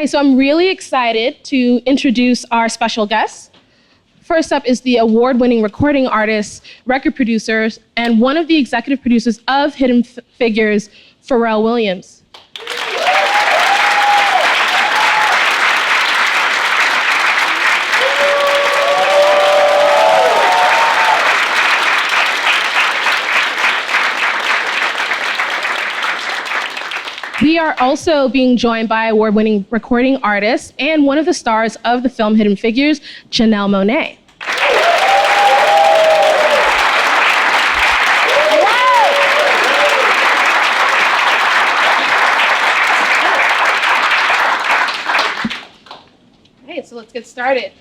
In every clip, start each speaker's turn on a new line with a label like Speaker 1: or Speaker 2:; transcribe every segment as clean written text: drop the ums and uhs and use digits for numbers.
Speaker 1: Okay, so I'm really excited to introduce our special guests. First up is the award-winning recording artist, record producer, and one of the executive producers of Hidden Figures, Pharrell Williams. We are also being joined by award-winning recording artist and one of the stars of the film Hidden Figures, Janelle Monae. Okay, so let's get started.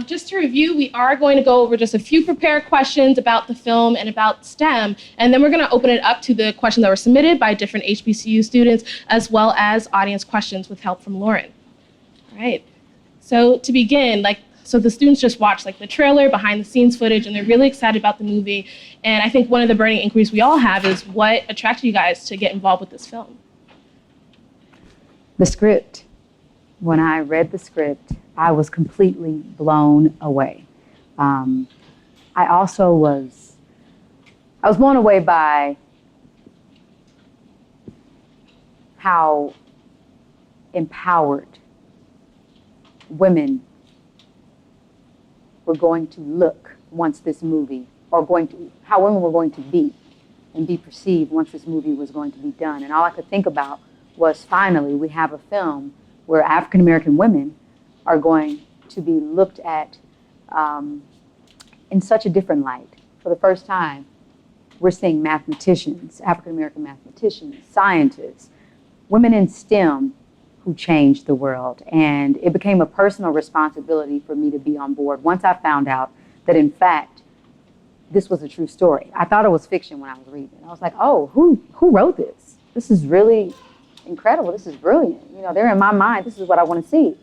Speaker 1: Just to review, we are going to go over just a few prepared questions about the film and about STEM, and then we're going to open it up to the questions that were submitted by different HBCU students, as well as audience questions with help from Lauren. All right, so to begin, so the students just watched the trailer, behind the scenes footage, and they're really excited about the movie. And I think one of the burning inquiries we all have is what attracted you guys to get involved with this film?
Speaker 2: The script. When I read the script, I was completely blown away. I was blown away by how empowered women were going to look once this movie, how women were going to be and be perceived once this movie was going to be done. And all I could think about was, finally, we have a film where African American women are going to be looked at in such a different light. For the first time, we're seeing mathematicians, African American mathematicians, scientists, women in STEM who changed the world. And it became a personal responsibility for me to be on board once I found out that, in fact, this was a true story. I thought it was fiction when I was reading. I was like, oh, who wrote this? This is really incredible. This is brilliant. They're in my mind. This is what I want to see.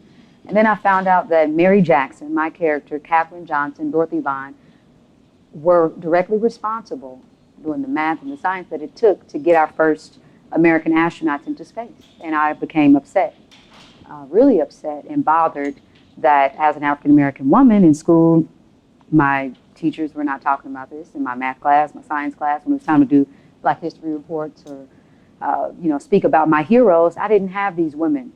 Speaker 2: And then I found out that Mary Jackson, my character, Katherine Johnson, Dorothy Vaughan, were directly responsible doing the math and the science that it took to get our first American astronauts into space. And I became upset, really upset and bothered that as an African American woman in school, my teachers were not talking about this in my math class, my science class, when it was time to do Black History reports or speak about my heroes. I didn't have these women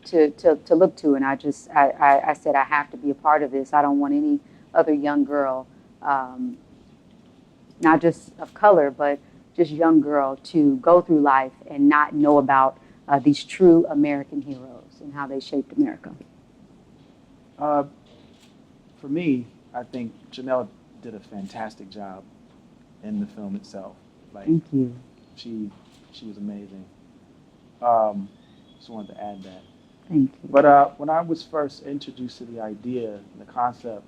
Speaker 2: to look to, and I said I have to be a part of this. I don't want any other young girl, not just of color, but just young girl, to go through life and not know about these true American heroes and how they shaped America.
Speaker 3: For me, I think Janelle did a fantastic job in the film itself.
Speaker 2: Thank you.
Speaker 3: She was amazing. Just wanted to add that.
Speaker 2: Thank you.
Speaker 3: But when I was first introduced to the idea, the concept,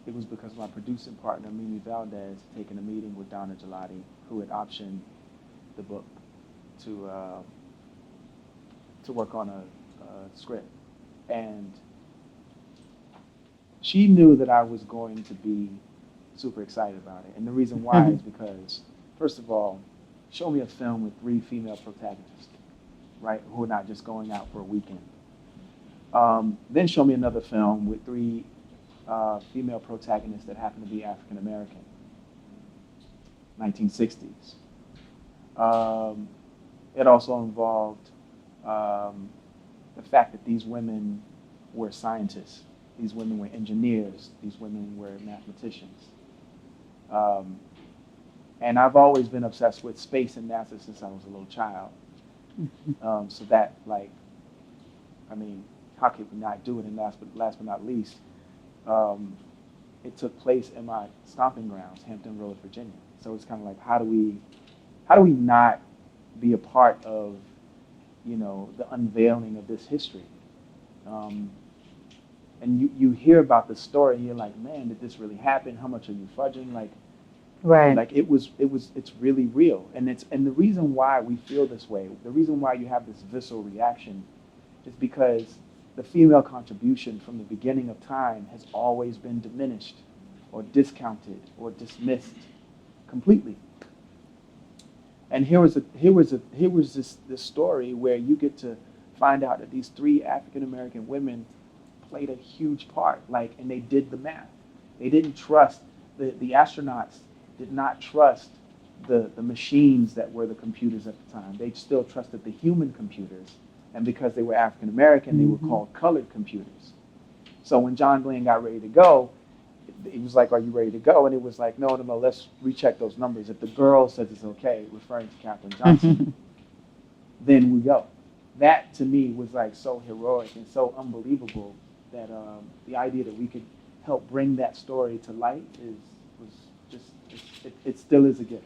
Speaker 3: it was because my producing partner, Mimi Valdez, had taken a meeting with Donna Gelati, who had optioned the book to work on a script. And she knew that I was going to be super excited about it. And the reason why is because, first of all, show me a film with 3 female protagonists, right, who are not just going out for a weekend. Then show me another film with 3 female protagonists that happen to be African American, 1960s. It also involved the fact that these women were scientists, these women were engineers, these women were mathematicians. And I've always been obsessed with space and NASA since I was a little child. So that, how could we not do it? And last but not least, it took place in my stomping grounds, Hampton Roads, Virginia. So it's kind of like, how do we not be a part of, the unveiling of this history? And you hear about the story, and you're like, man, did this really happen? How much are you fudging?
Speaker 2: Right.
Speaker 3: It's really real. And the reason why we feel this way, the reason why you have this visceral reaction, is because the female contribution from the beginning of time has always been diminished or discounted or dismissed completely. And here was this story where you get to find out that these 3 African-American women played a huge part, like, and they did the math. They didn't trust, the astronauts did not trust the machines that were the computers at the time. They still trusted the human computers. And because they were African-American, they were called colored computers. So when John Glenn got ready to go, he was like, are you ready to go? And it was like, no, let's recheck those numbers. If the girl says it's okay, referring to Katherine Johnson, then we go. That, to me, was like so heroic and so unbelievable that the idea that we could help bring that story to light was just, it still is a gift.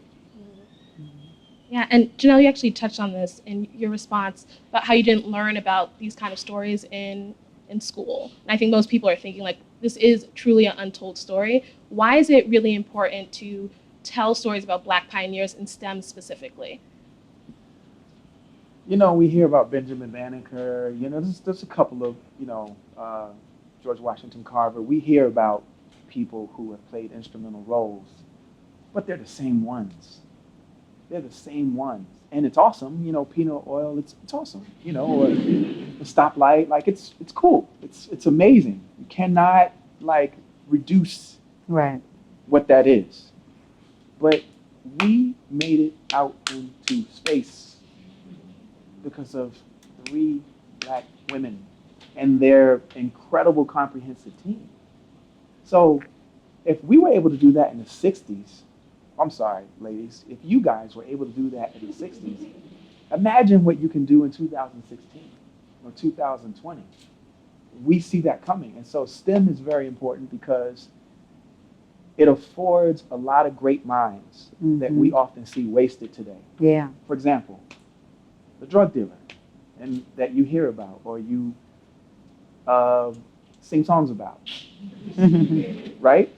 Speaker 1: Yeah, and Janelle, you actually touched on this in your response about how you didn't learn about these kind of stories in school. And I think most people are thinking, like, this is truly an untold story. Why is it really important to tell stories about Black pioneers in STEM specifically?
Speaker 3: We hear about Benjamin Banneker, there's a couple of, George Washington Carver. We hear about people who have played instrumental roles, but they're the same ones. They're the same ones. And it's awesome, peanut oil, it's awesome, or the stoplight, like it's cool. It's amazing. You cannot like reduce what that is. But we made it out into space because of 3 Black women and their incredible comprehensive team. So if we were able to do that in the 60s, I'm sorry, ladies, if you guys were able to do that in the 60s, imagine what you can do in 2016 or 2020. We see that coming. And so STEM is very important because it affords a lot of great minds that we often see wasted today.
Speaker 2: Yeah.
Speaker 3: For example, the drug dealer and that you hear about or you sing songs about, right?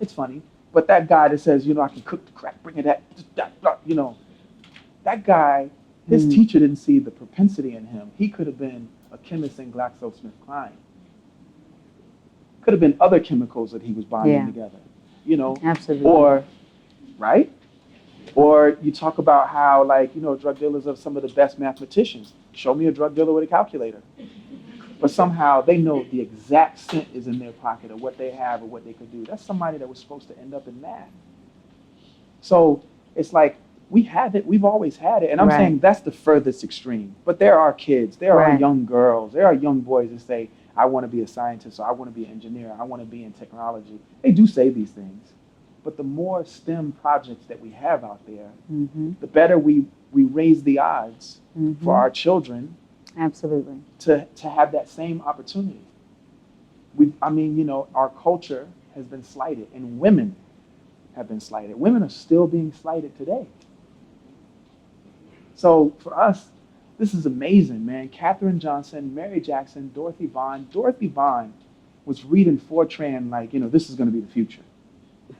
Speaker 3: It's funny. But that guy that says, I can cook the crack, bring it that guy, his teacher didn't see the propensity in him. He could have been a chemist in GlaxoSmithKline. Could have been other chemicals that he was bonding together,
Speaker 2: Absolutely.
Speaker 3: Or, right? Or you talk about how, drug dealers are some of the best mathematicians. Show me a drug dealer with a calculator. But somehow they know the exact cent is in their pocket or what they have or what they could do. That's somebody that was supposed to end up in math. So it's like, we have it, we've always had it. And I'm saying that's the furthest extreme. But there are kids, there are young girls, there are young boys that say, I want to be a scientist or I want to be an engineer, I want to be in technology. They do say these things. But the more STEM projects that we have out there, the better we raise the odds for our children.
Speaker 2: Absolutely.
Speaker 3: To have that same opportunity. Our culture has been slighted and women have been slighted. Women are still being slighted today. So for us, this is amazing, man. Katherine Johnson, Mary Jackson, Dorothy Vaughan. Dorothy Vaughan was reading Fortran like, this is going to be the future.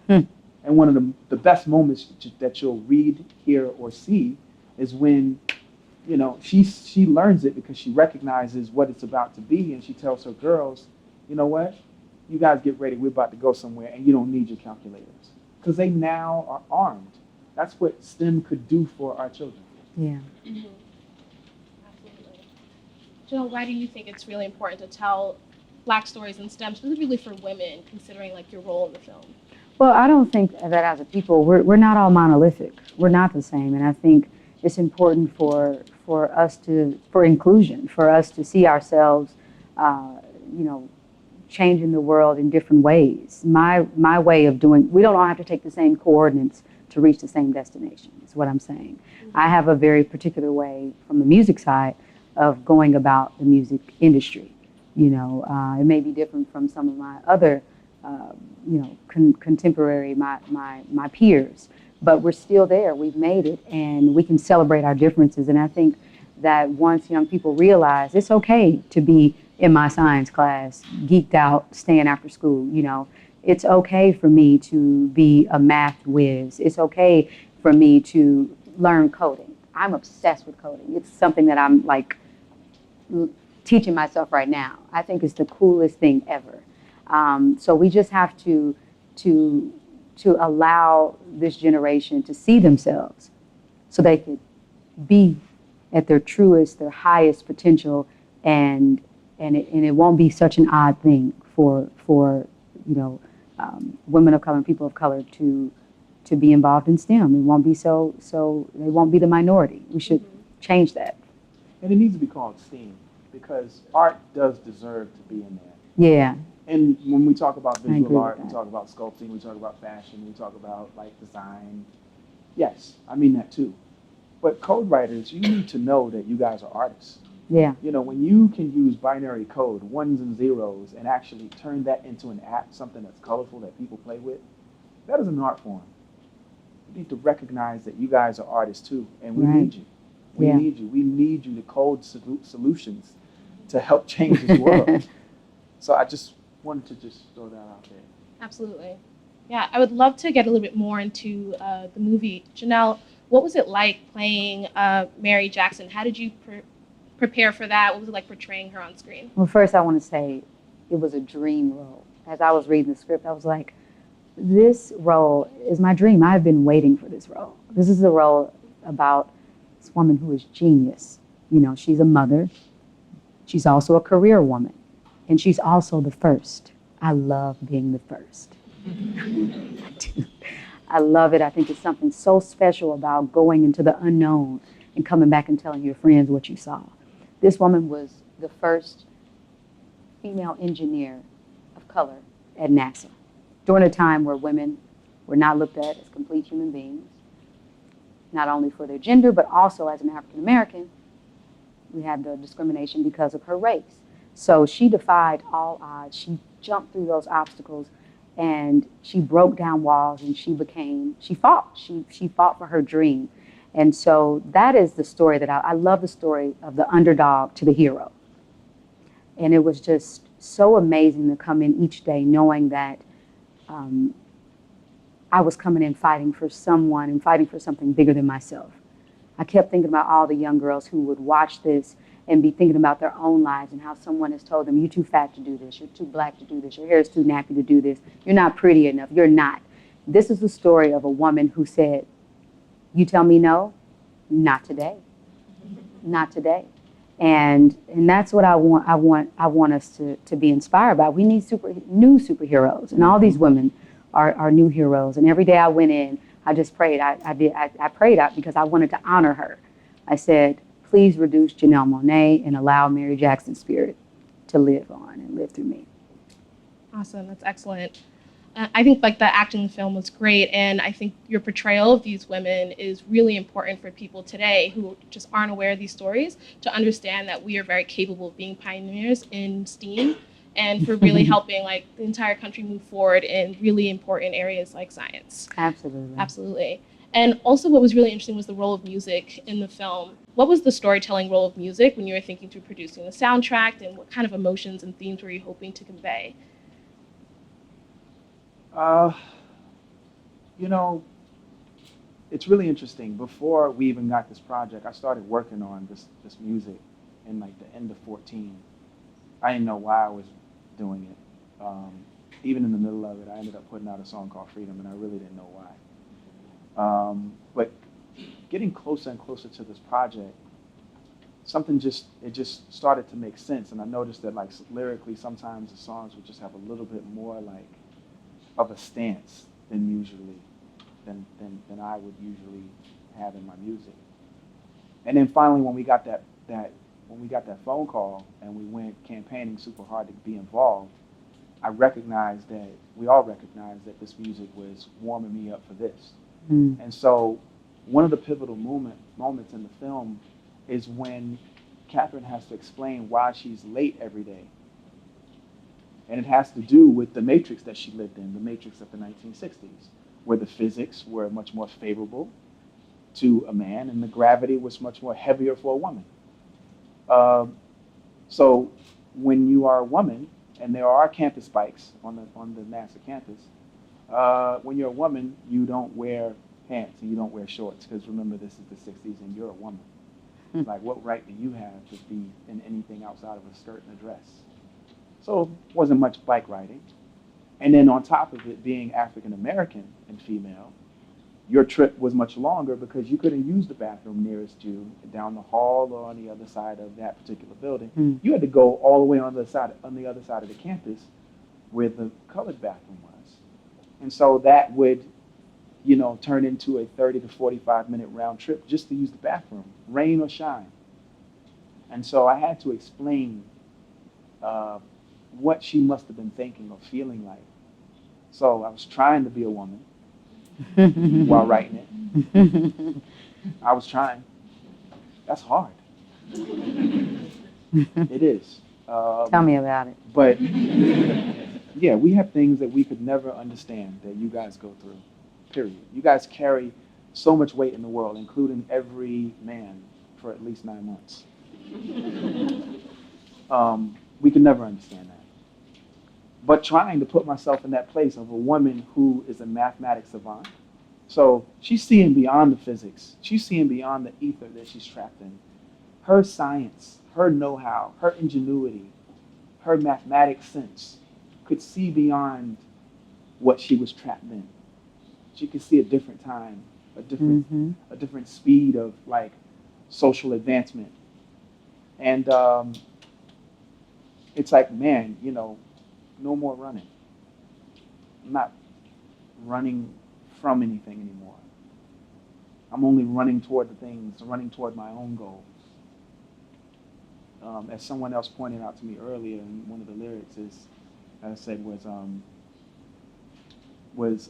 Speaker 3: And one of the best moments that you'll read, hear, or see is when she learns it because she recognizes what it's about to be, and she tells her girls, you know what? You guys get ready. We're about to go somewhere, and you don't need your calculators. Because they now are armed. That's what STEM could do for our children.
Speaker 2: Yeah.
Speaker 1: Absolutely. Janelle, why do you think it's really important to tell Black stories in STEM, specifically for women, considering your role in the film?
Speaker 2: Well, I don't think that as a people, we're not all monolithic. We're not the same. And I think it's important for us for inclusion, for us to see ourselves, changing the world in different ways. My way of doing, we don't all have to take the same coordinates to reach the same destination, is what I'm saying. I have a very particular way from the music side of going about the music industry. It may be different from some of my other, contemporary, my peers. But we're still there, we've made it, and we can celebrate our differences. And I think that once young people realize it's okay to be in my science class, geeked out, staying after school, it's okay for me to be a math whiz. It's okay for me to learn coding. I'm obsessed with coding. It's something that I'm teaching myself right now. I think it's the coolest thing ever. So we just have to allow this generation to see themselves so they could be at their truest, their highest potential, and it won't be such an odd thing for women of color and people of color to be involved in STEM. It won't be so they won't be the minority. We should change that.
Speaker 3: And it needs to be called STEAM because art does deserve to be in there.
Speaker 2: Yeah.
Speaker 3: And when we talk about visual art, we
Speaker 2: that.
Speaker 3: talk about sculpting, we talk about fashion, we talk about like design. Yes, I mean that too. But code writers, you need to know that you guys are artists.
Speaker 2: Yeah.
Speaker 3: You know, when you can use binary code, ones and zeros, and actually turn that into an app, something that's colorful that people play with, that is an art form. You need to recognize that you guys are artists too, and we need you. We need you. We need you to code solutions to help change this world. So I just wanted to just throw that out there.
Speaker 1: Absolutely. Yeah, I would love to get a little bit more into the movie. Janelle, what was it like playing Mary Jackson? How did you prepare for that? What was it like portraying her on screen?
Speaker 2: Well, first I want to say it was a dream role. As I was reading the script, I was like, this role is my dream. I've been waiting for this role. This is a role about this woman who is genius. You know, she's a mother. She's also a career woman. And she's also the first. I love being the first. I do. I love it. I think it's something so special about going into the unknown and coming back and telling your friends what you saw. This woman was the first female engineer of color at NASA during a time where women were not looked at as complete human beings, not only for their gender, but also as an African American, we had the discrimination because of her race. So she defied all odds. She jumped through those obstacles and she broke down walls and she fought. She fought for her dream. And so that is the story that I love, the story of the underdog to the hero. And it was just so amazing to come in each day knowing that I was coming in fighting for someone and fighting for something bigger than myself. I kept thinking about all the young girls who would watch this and be thinking about their own lives and how someone has told them, you're too fat to do this, you're too black to do this, your hair is too nappy to do this, you're not pretty enough, you're not. This is the story of a woman who said, you tell me no? Not today. Not today. And that's what I want us to be inspired by. We need new superheroes, and all these women are new heroes. And every day I went in, I just prayed. I prayed out because I wanted to honor her. I said, please reduce Janelle Monae and allow Mary Jackson's spirit to live on and live through me.
Speaker 1: Awesome, that's excellent. I think like the acting in the film was great, and I think your portrayal of these women is really important for people today who just aren't aware of these stories to understand that we are very capable of being pioneers in STEAM and for really helping like the entire country move forward in really important areas like science.
Speaker 2: Absolutely.
Speaker 1: Absolutely. And also what was really interesting was the role of music in the film. What was the storytelling role of music when you were thinking through producing the soundtrack, and what kind of emotions and themes were you hoping to convey?
Speaker 3: You know, it's really interesting. Before we even got this project, I started working on this music in like the end of 14. I didn't know why I was doing it. Even in the middle of it, I ended up putting out a song called Freedom, and I really didn't know why. But getting closer and closer to this project, something just started to make sense. And I noticed that like lyrically, sometimes the songs would just have a little bit more like of a stance than I would usually have in my music. And then finally, when we got that phone call and we went campaigning super hard to be involved, we all recognized that this music was warming me up for this. And so one of the pivotal moments in the film is when Catherine has to explain why she's late every day. And it has to do with the matrix that she lived in, the matrix of the 1960s, where the physics were much more favorable to a man and the gravity was much more heavier for a woman. So when you are a woman, and there are campus bikes on the NASA campus, when you're a woman, you don't wear pants and you don't wear shorts, because remember, this is the 60s and you're a woman. Like, what right do you have to be in anything outside of a skirt and a dress? So it wasn't much bike riding. And then on top of it being African American and female, your trip was much longer because you couldn't use the bathroom nearest you down the hall or on the other side of that particular building. You had to go all the way on the other side of the campus where the colored bathroom was. And so that would, you know, turn into a 30 to 45-minute round trip just to use the bathroom, rain or shine. And so I had to explain what she must have been thinking or feeling like. So I was trying to be a woman while writing it. I was trying. That's hard. It is.
Speaker 2: Tell me about it.
Speaker 3: But yeah, we have things that we could never understand that you guys go through, period. You guys carry so much weight in the world, including every man, for at least 9 months. We could never understand that. But trying to put myself in that place of a woman who is a mathematics savant. So she's seeing beyond the physics. She's seeing beyond the ether that she's trapped in. Her science, her know-how, her ingenuity, her mathematic sense could see beyond what she was trapped in. She could see a different time, a different speed of like social advancement. And it's like, man, you know, no more running. I'm not running from anything anymore. I'm only running toward the things, running toward my own goals. As someone else pointed out to me earlier in one of the lyrics, is, as I said,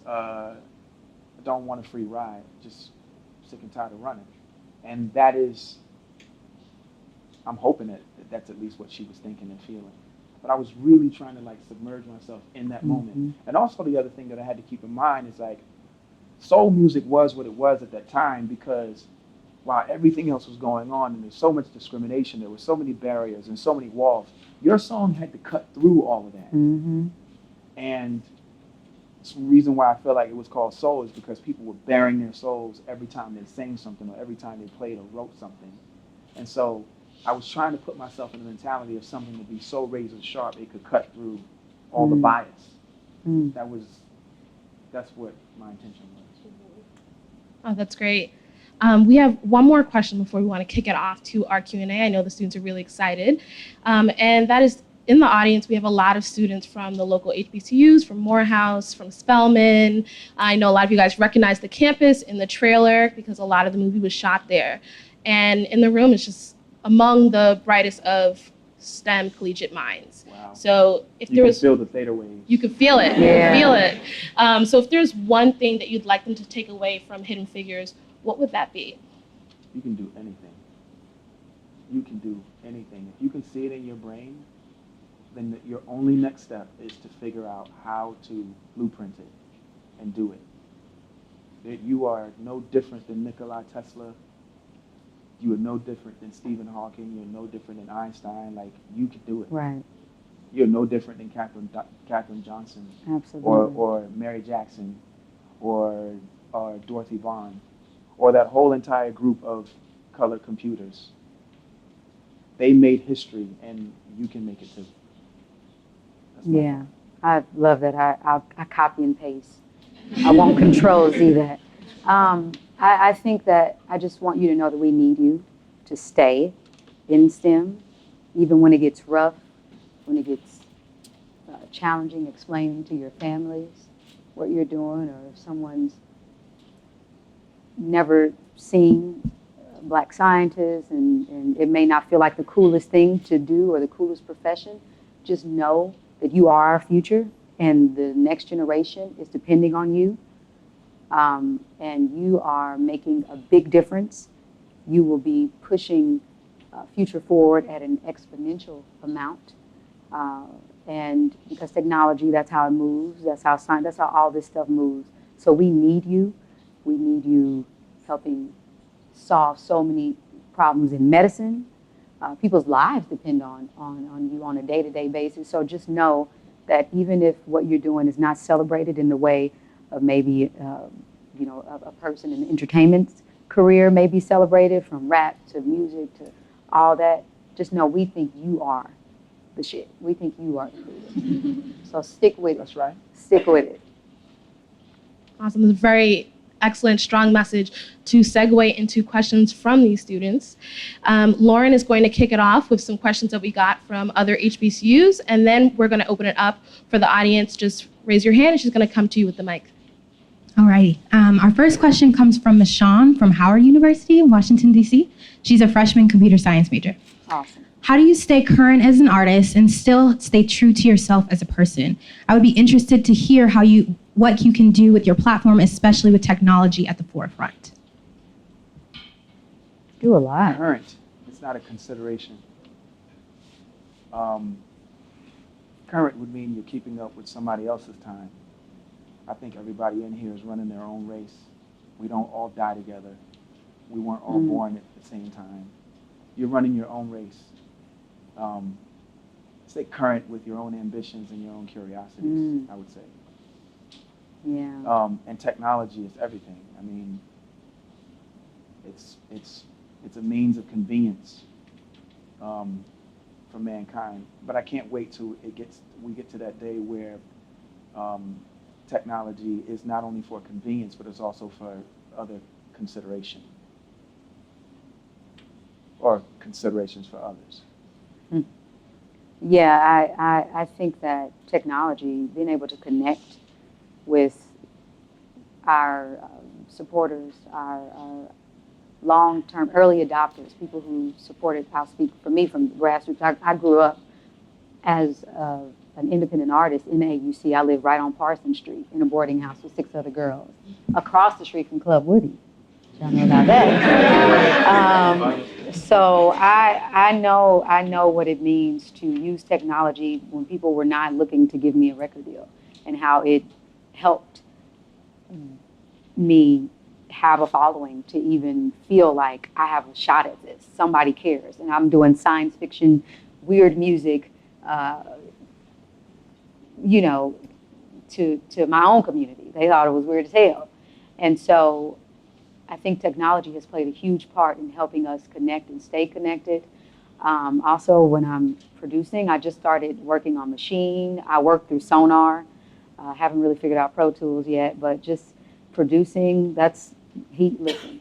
Speaker 3: I don't want a free ride, just sick and tired of running. And that is, I'm hoping that that's at least what she was thinking and feeling. But I was really trying to like submerge myself in that moment. And also the other thing that I had to keep in mind is like, soul music was what it was at that time because while everything else was going on and there's so much discrimination, there were so many barriers and so many walls, your song had to cut through all of that. And the reason why I feel like it was called soul is because people were bearing their souls every time they sang something or every time they played or wrote something. And so I was trying to put myself in the mentality of something to be so razor sharp it could cut through all the bias. That's what my intention was.
Speaker 1: Oh, that's great. We have one more question before we want to kick it off to our Q&A. I know the students are really excited. And that is, in the audience, we have a lot of students from the local HBCUs, from Morehouse, from Spelman. I know a lot of you guys recognize the campus in the trailer because a lot of the movie was shot there. And in the room, it's just among the brightest of STEM collegiate minds.
Speaker 3: Wow.
Speaker 1: So if there was,
Speaker 3: you can feel the theta waves.
Speaker 1: You could feel it.
Speaker 2: Yeah.
Speaker 1: You could feel it. So if there's one thing that you'd like them to take away from Hidden Figures, what would that be?
Speaker 3: You can do anything. You can do anything. If you can see it in your brain, then your only next step is to figure out how to blueprint it and do it. That you are no different than Nikola Tesla. You are no different than Stephen Hawking. You're no different than Einstein. Like, you can do it.
Speaker 2: Right.
Speaker 3: You're no different than Katherine Johnson.
Speaker 2: Absolutely.
Speaker 3: Or Mary Jackson or Dorothy Vaughan or that whole entire group of color computers. They made history, and you can make it too.
Speaker 2: Yeah, I love that. I copy and paste. I won't control Z that. I think that I just want you to know that we need you to stay in STEM, even when it gets rough, when it gets challenging, explaining to your families what you're doing, or if someone's never seen Black scientists and it may not feel like the coolest thing to do or the coolest profession, just know that you are our future and the next generation is depending on you. And you are making a big difference. You will be pushing future forward at an exponential amount. And because technology, that's how it moves. That's how science, that's how all this stuff moves. So we need you. We need you helping solve so many problems in medicine. People's lives depend on you on a day-to-day basis. So just know that even if what you're doing is not celebrated in the way of maybe a person in the entertainment career may be celebrated, from rap to music to all that, just know we think you are the shit. We think you are the shit. So stick with it.
Speaker 3: That's right.
Speaker 2: Stick with it.
Speaker 1: Awesome. It's very excellent, strong message to segue into questions from these students. Lauren is going to kick it off with some questions that we got from other HBCUs, and then we're going to open it up for the audience. Just raise your hand, and she's going to come to you with the mic.
Speaker 4: Alrighty. Our first question comes from Michonne from Howard University in Washington, D.C. She's a freshman computer science major.
Speaker 2: Awesome.
Speaker 4: How do you stay current as an artist and still stay true to yourself as a person? I would be interested to hear what you can do with your platform, especially with technology at the forefront.
Speaker 2: Do a lot.
Speaker 3: Current, it's not a consideration. Current would mean you're keeping up with somebody else's time. I think everybody in here is running their own race. We don't all die together. We weren't all born at the same time. You're running your own race. Stay current with your own ambitions and your own curiosities, I would say.
Speaker 2: Yeah.
Speaker 3: And technology is everything. I mean, it's a means of convenience for mankind. But I can't wait till we get to that day where technology is not only for convenience, but it's also for other consideration or considerations for others.
Speaker 2: Yeah, I think that technology, being able to connect with our supporters, our long-term early adopters, people who supported, I'll speak for me from grassroots. I grew up as an independent artist in AUC. I lived right on Parsons Street in a boarding house with 6 other girls, across the street from Club Woody. Y'all know about that. So I know what it means to use technology when people were not looking to give me a record deal, and how it helped me have a following to even feel like I have a shot at this. Somebody cares, and I'm doing science fiction, weird music, to my own community. They thought it was weird as hell. And so I think technology has played a huge part in helping us connect and stay connected. Also, when I'm producing, I just started working on Machine. I work through Sonar. Haven't really figured out Pro Tools yet, but just producing, listen,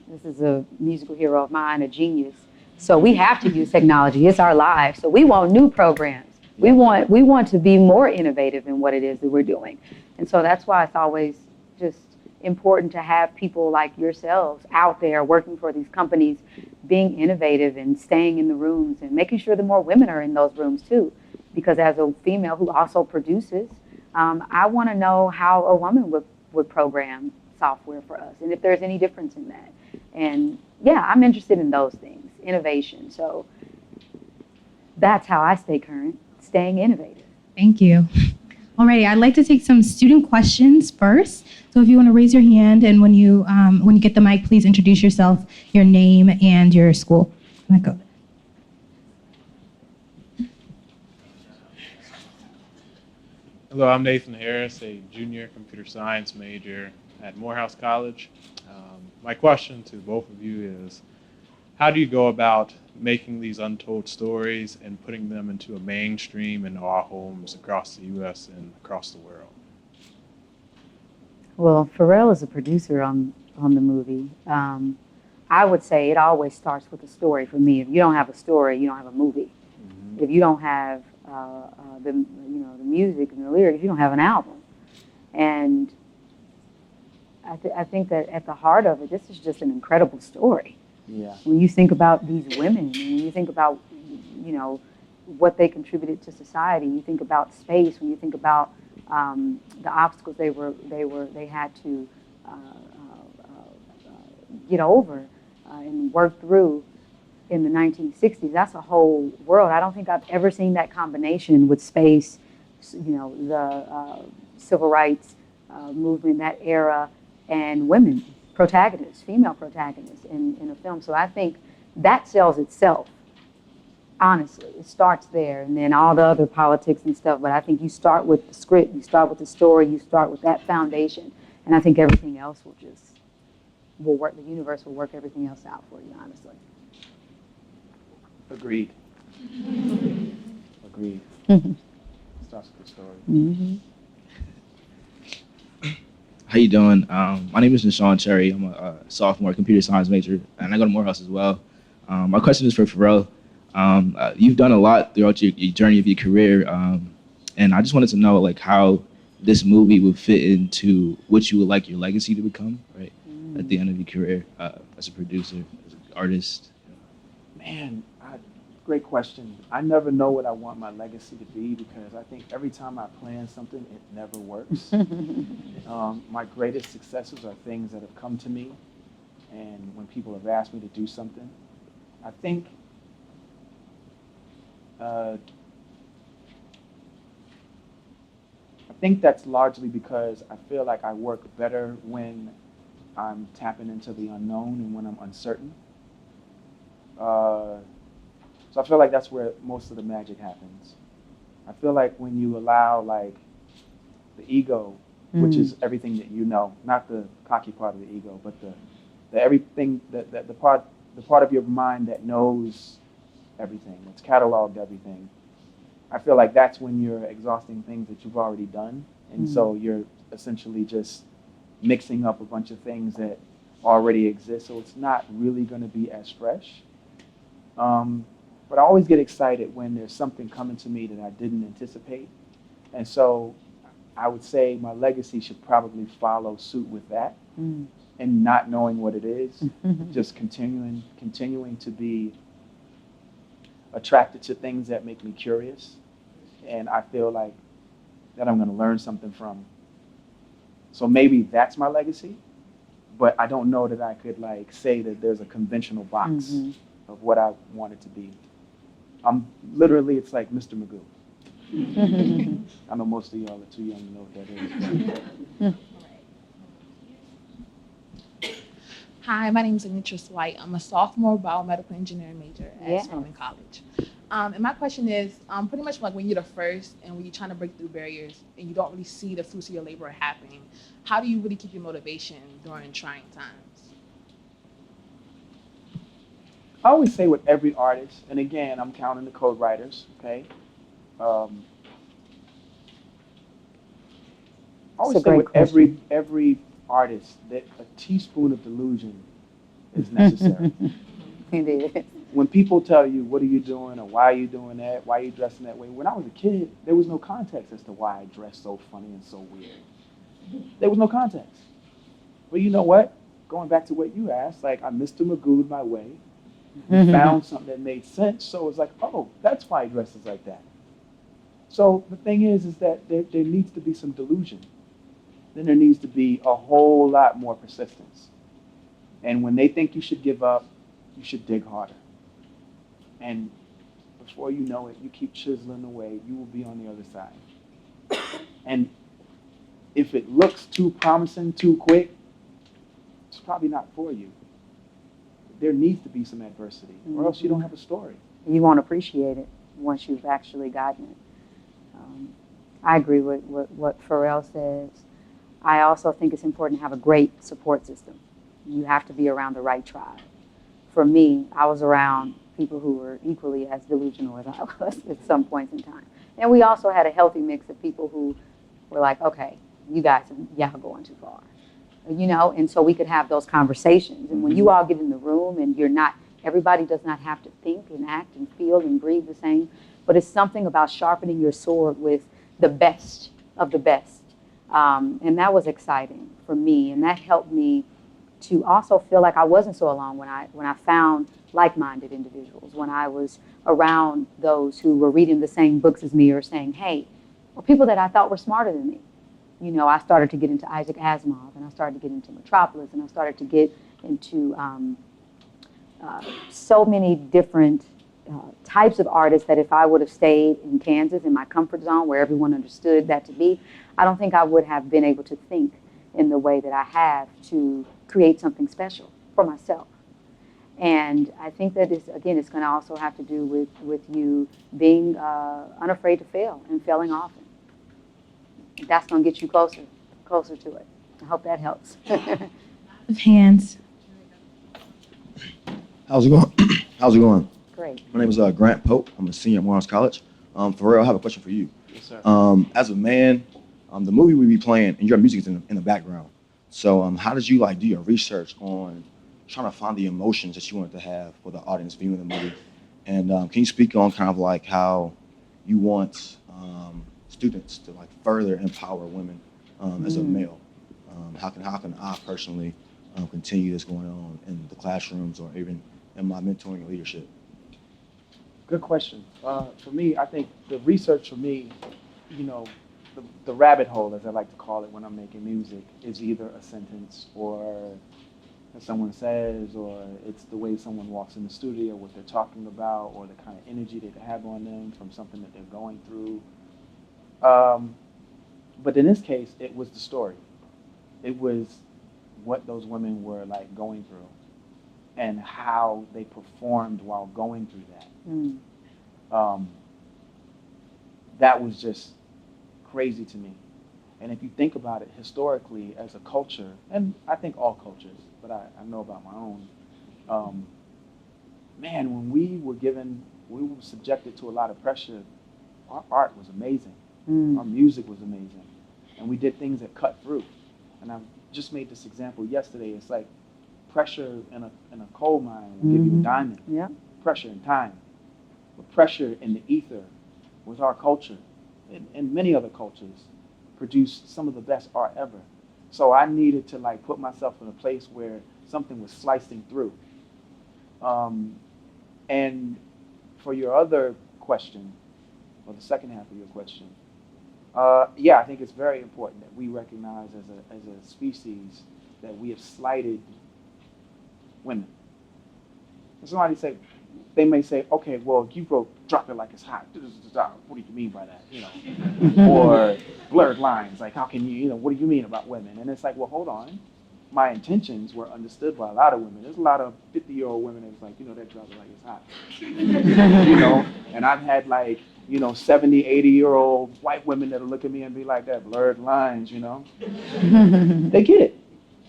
Speaker 2: this is a musical hero of mine, a genius. So we have to use technology. It's our lives. So we want new programs. We want to be more innovative in what it is that we're doing. And so that's why it's always just important to have people like yourselves out there working for these companies, being innovative and staying in the rooms and making sure that more women are in those rooms too. Because as a female who also produces, I want to know how a woman would program software for us, and if there's any difference in that. And yeah, I'm interested in those things, innovation. So that's how I stay current, staying innovative.
Speaker 4: Thank you. Alrighty, I'd like to take some student questions first. So if you want to raise your hand, and when you get the mic, please introduce yourself, your name, and your school. I'm gonna go.
Speaker 5: Hello, I'm Nathan Harris, a junior computer science major at Morehouse College. My question to both of you is, how do you go about making these untold stories and putting them into a mainstream in our homes across the U.S. and across the world?
Speaker 2: Well, Pharrell is a producer on the movie. I would say it always starts with a story for me. If you don't have a story, you don't have a movie. Mm-hmm. If you don't have the music and the lyrics, you don't have an album. And I think that at the heart of it, this is just an incredible story.
Speaker 3: Yeah.
Speaker 2: When you think about these women, and when you think about, what they contributed to society, you think about space, when you think about the obstacles they had to get over and work through in the 1960s. That's a whole world. I don't think I've ever seen that combination with space, the civil rights movement, that era, and women protagonists, female protagonists in a film. So I think that sells itself. Honestly, it starts there, and then all the other politics and stuff. But I think you start with the script, you start with the story, you start with that foundation, and I think everything else will work. The universe will work everything else out for you. Honestly.
Speaker 3: Agreed. Agreed. Starts with the story.
Speaker 2: Mm-hmm.
Speaker 6: How you doing? My name is Nishan Cherry. I'm a sophomore computer science major, and I go to Morehouse as well. My question is for Pharrell. You've done a lot throughout your journey of your career, and I just wanted to know like how this movie would fit into what you would like your legacy to become, right? At the end of your career, as a producer, as an artist.
Speaker 3: Man, great question. I never know what I want my legacy to be because I think every time I plan something, it never works. My greatest successes are things that have come to me, and when people have asked me to do something, I think that's largely because I feel like I work better when I'm tapping into the unknown and when I'm uncertain. So I feel like that's where most of the magic happens. I feel like when you allow like the ego, which is everything that you know, not the cocky part of the ego, but the everything the part of your mind that knows everything, that's cataloged everything. I feel like that's when you're exhausting things that you've already done, and so you're essentially just mixing up a bunch of things that already exist. So it's not really going to be as fresh. But I always get excited when there's something coming to me that I didn't anticipate. And so I would say my legacy should probably follow suit with that. And not knowing what it is, just continuing to be attracted to things that make me curious. And I feel like that I'm going to learn something from. So maybe that's my legacy, but I don't know that I could like say that there's a conventional box of what I want it to be. Literally, it's like Mr. Magoo. I know most of y'all are too young to know what that is.
Speaker 7: Hi, my name is Anitra White. I'm a sophomore biomedical engineering major at Spelman College. And my question is, pretty much like when you're the first and when you're trying to break through barriers and you don't really see the fruits of your labor happening, how do you really keep your motivation during trying times?
Speaker 3: I always say with every artist, and again, I'm counting the code writers, okay? I always say with every artist that a teaspoon of delusion is necessary.
Speaker 2: Indeed.
Speaker 3: When people tell you, what are you doing, or why are you doing that, why are you dressing that way? When I was a kid, there was no context as to why I dressed so funny and so weird. There was no context. But you know what? Going back to what you asked, like I Mr. Magoo'd my way, found something that made sense, so it's like, oh, that's why he dresses like that. So the thing is that there needs to be some delusion. Then there needs to be a whole lot more persistence. And when they think you should give up, you should dig harder. And before you know it, you keep chiseling away, you will be on the other side. And if it looks too promising too quick, it's probably not for you. There needs to be some adversity, or else you don't have a story.
Speaker 2: You won't appreciate it once you've actually gotten it. I agree with what Pharrell says. I also think it's important to have a great support system. You have to be around the right tribe. For me, I was around people who were equally as delusional as I was at some points in time. And we also had a healthy mix of people who were like, okay, you guys, y'all going too far. You know, and so we could have those conversations. And when you all get in the room and everybody does not have to think and act and feel and breathe the same, but it's something about sharpening your sword with the best of the best. And that was exciting for me. And that helped me to also feel like I wasn't so alone when I found like-minded individuals, when I was around those who were reading the same books as me or saying, hey, or people that I thought were smarter than me. You know, I started to get into Isaac Asimov, and I started to get into Metropolis, and I started to get into so many different types of artists that if I would have stayed in Kansas in my comfort zone where everyone understood that to be, I don't think I would have been able to think in the way that I have to create something special for myself. And I think that it's going to also have to do with you being unafraid to fail and failing often. That's going to get you closer to it. I hope that helps.
Speaker 4: Of hands.
Speaker 8: How's it going? How's it going?
Speaker 2: Great.
Speaker 8: My name is Grant Pope. I'm a senior at Morehouse College. Pharrell, I have a question for you.
Speaker 3: Yes, sir.
Speaker 8: As a man, the movie we be playing, and your music is in the background. So how did you like do your research on trying to find the emotions that you wanted to have for the audience viewing the movie? And can you speak on kind of like how you want students to like further empower women as a male? How can I personally continue this going on in the classrooms or even in my mentoring and leadership?
Speaker 3: Good question. For me, I think the research for me, you know, the rabbit hole, as I like to call it when I'm making music, is either a sentence or that someone says, or it's the way someone walks in the studio, what they're talking about, or the kind of energy that they have on them from something that they're going through. But in this case, it was the story. It was what those women were like going through and how they performed while going through that. That was just crazy to me. And if you think about it historically as a culture, and I think all cultures, but I know about my own, man, when we were subjected to a lot of pressure, our art was amazing. Our music was amazing. And we did things that cut through. And I just made this example yesterday. It's like pressure in a coal mine will give you a diamond.
Speaker 2: Yeah.
Speaker 3: Pressure in time. But pressure in the ether was our culture. And many other cultures produced some of the best art ever. So I needed to like put myself in a place where something was slicing through. And for your other question, or the second half of your question, yeah, I think it's very important that we recognize as a species that we have slighted women. And somebody they may say, okay, well, you wrote "Drop It Like It's Hot." What do you mean by that? You know, or blurred lines. Like, how can you know? What do you mean about women? And it's like, well, hold on. My intentions were understood by a lot of women. There's a lot of 50-year-old women that's like, you know, that "Drop It Like It's Hot." You know, and I've had like, you know, 70, 80-year-old white women that'll look at me and be like, that blurred lines, you know. They get it.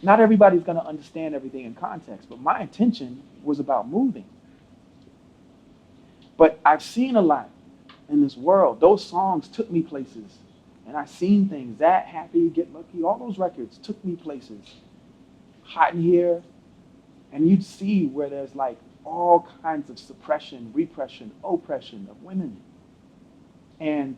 Speaker 3: Not everybody's gonna understand everything in context, but my intention was about moving. But I've seen a lot in this world. Those songs took me places. And I've seen things. That, Happy, Get Lucky, all those records took me places. Hot in Here. And you'd see where there's like all kinds of suppression, repression, oppression of women. And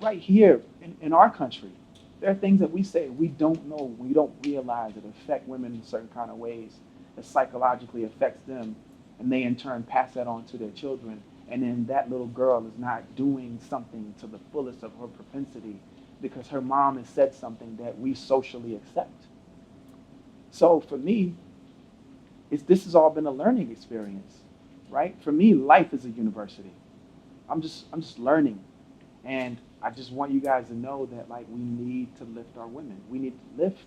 Speaker 3: right here in our country, there are things that we say we don't know, we don't realize that affect women in certain kind of ways, that psychologically affects them. And they in turn pass that on to their children. And then that little girl is not doing something to the fullest of her propensity because her mom has said something that we socially accept. So for me, this has all been a learning experience, right? For me, life is a university. I'm just learning. And I just want you guys to know that like we need to lift our women. We need to lift.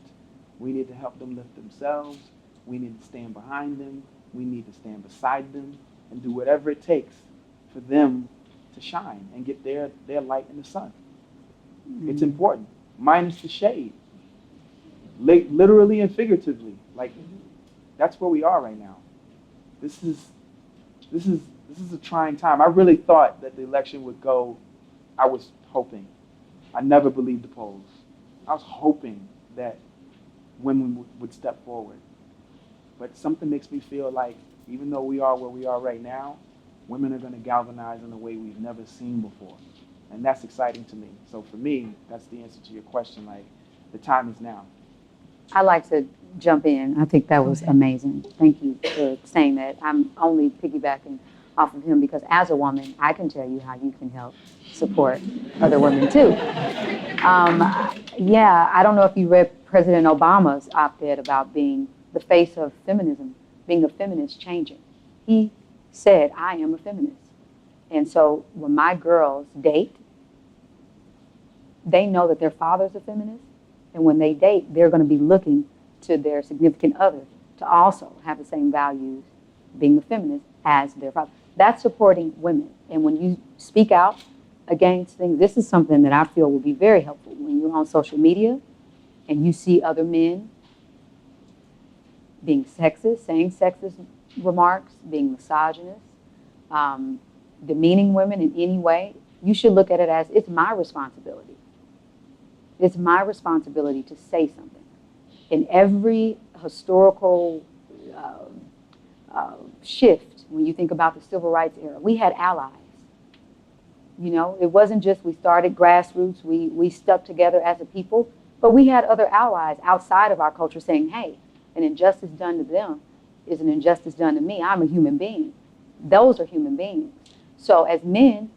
Speaker 3: We need to help them lift themselves. We need to stand behind them. We need to stand beside them and do whatever it takes for them to shine and get their light in the sun. It's important. Minus the shade. Literally and figuratively. Like, that's where we are right now. This is a trying time. I really thought that the election would go, I was hoping. I never believed the polls. I was hoping that women would step forward. But something makes me feel like, even though we are where we are right now, women are going to galvanize in a way we've never seen before. And that's exciting to me. So for me, that's the answer to your question. Like, the time is now.
Speaker 2: I'd like to jump in. I think that was amazing. Thank you for saying that. I'm only piggybacking off of him because as a woman, I can tell you how you can help support other women too. Yeah, I don't know if you read President Obama's op-ed about being the face of feminism, being a feminist changing. He said, I am a feminist. And so when my girls date, they know that their father's a feminist. And when they date, they're going to be looking to their significant other to also have the same values, being a feminist, as their father. That's supporting women. And when you speak out against things, this is something that I feel will be very helpful when you're on social media and you see other men being sexist, saying sexist remarks, being misogynist, demeaning women in any way. You should look at it as, it's my responsibility. It's my responsibility to say something. in every historical shift, when you think about the civil rights era, we had allies. You know, it wasn't just we started grassroots, we stuck together as a people, but we had other allies outside of our culture saying, hey, an injustice done to them is an injustice done to me. I'm a human being. Those are human beings. So as men,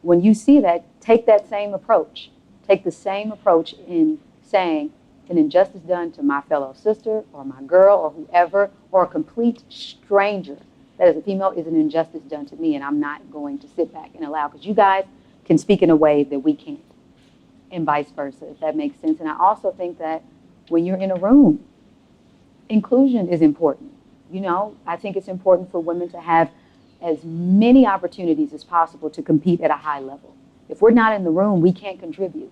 Speaker 2: when you see that, take that same approach. Take the same approach in saying an injustice done to my fellow sister or my girl or whoever or a complete stranger that as a female is an injustice done to me, and I'm not going to sit back and allow, because you guys can speak in a way that we can't, and vice versa, if that makes sense. And I also think that when you're in a room, inclusion is important. You know, I think it's important for women to have as many opportunities as possible to compete at a high level. If we're not in the room, we can't contribute.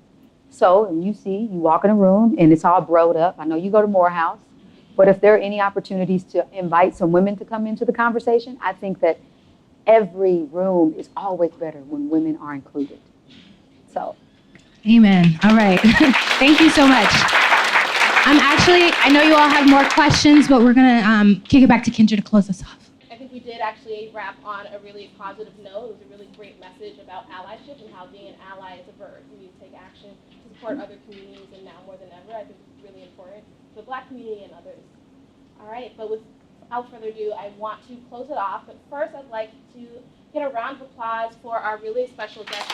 Speaker 2: So, and you walk in a room and it's all broed up. I know you go to Morehouse, but if there are any opportunities to invite some women to come into the conversation, I think that every room is always better when women are included. So.
Speaker 4: Amen. All right. Thank you so much. I know you all have more questions, but we're going to kick it back to Kendra to close us off.
Speaker 1: I think we did actually wrap on a really positive note. It was a really great message about allyship and how being an ally is a verb. We need to take action to support other communities, and now more than ever, I think it's really important for the Black community and others. All right, but without further ado, I want to close it off. But first, I'd like to get a round of applause for our really special guest.